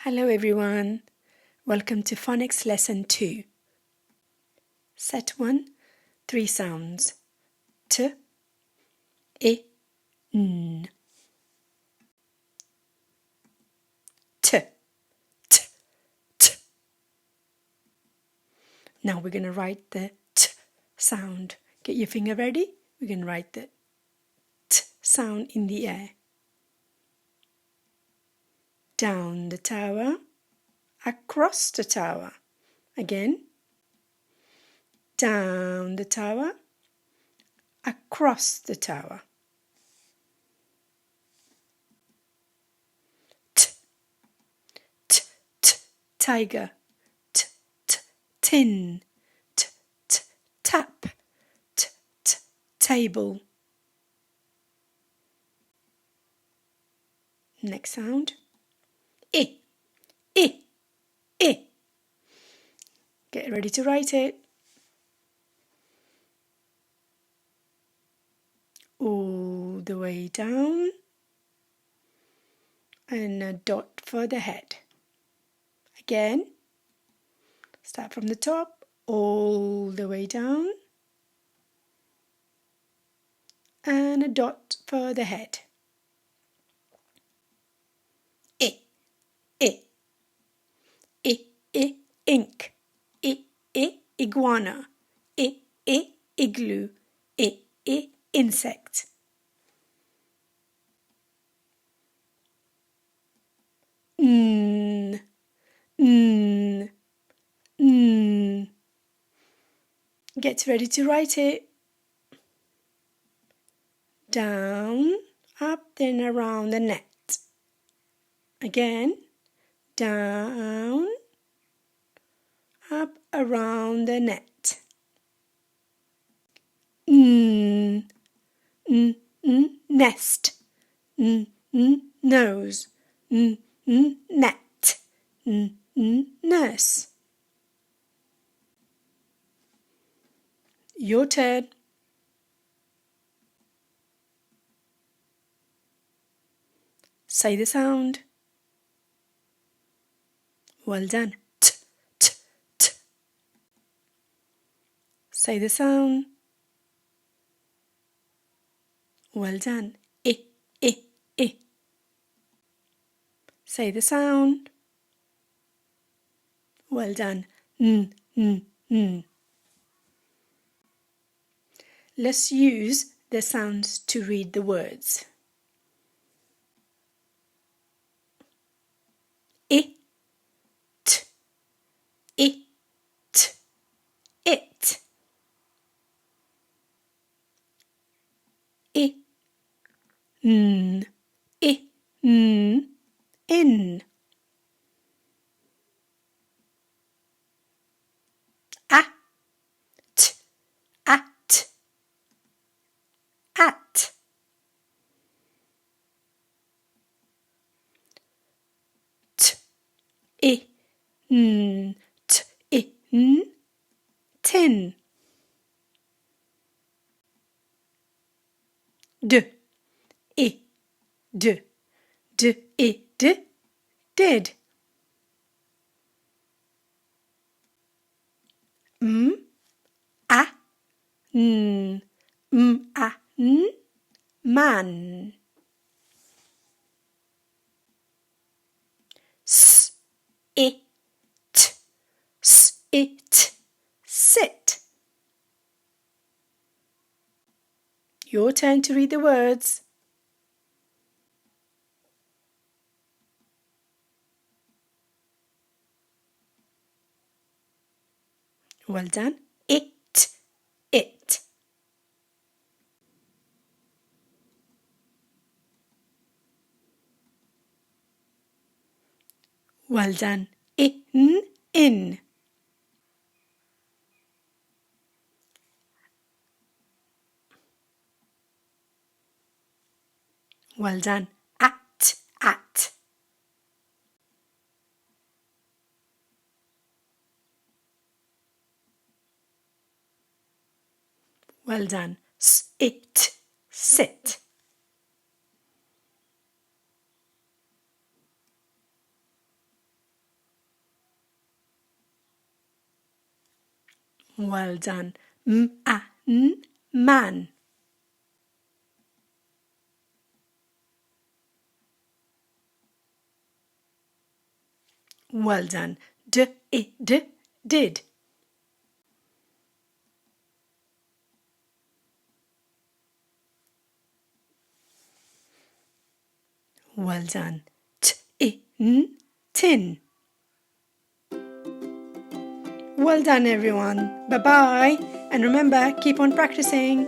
Hello everyone, welcome to Phonics Lesson 2. Set 1, 3 sounds. T, I, N. T, t, t. Now we're going to write the T sound. Get your finger ready. We're going to write the T sound in the air. Down the tower, across the tower. Again. Down the tower, across the tower. T, t, t, tiger. T, t, tin. T, t, tap. T, t, table. Next sound. I, I, I. Get ready to write it. All the way down and a dot for the head. Again, start from the top, all the way down and a dot for the head. I, I, I, ink. I, iguana. I, igloo. I, insect. N, n, n. Get ready to write it. Down, up, then around the net. Again, down, up, around the net. N, n, n, nest. N, n, nose. N, n, net. N, n, nurse. Your turn. Say the sound. Well done. T, t, t. Say the sound. Well done. I, I. Say the sound. Well done. N, n, n. Let's use the sounds to read the words. I, t, it, it. I, n, I, n, in. A, t, at, at. T, I, n, t, in, tin. D, I, d, I, d, did. M, a, n, a, n, man. S, I, t, it, sit. Your turn to read the words. Well done. It, it. Well done. In. Well done. At. Well done. It, sit. Well done. Man. Well done. Did. Well done. Tin. Well done, everyone. Bye-bye. And remember, keep on practicing.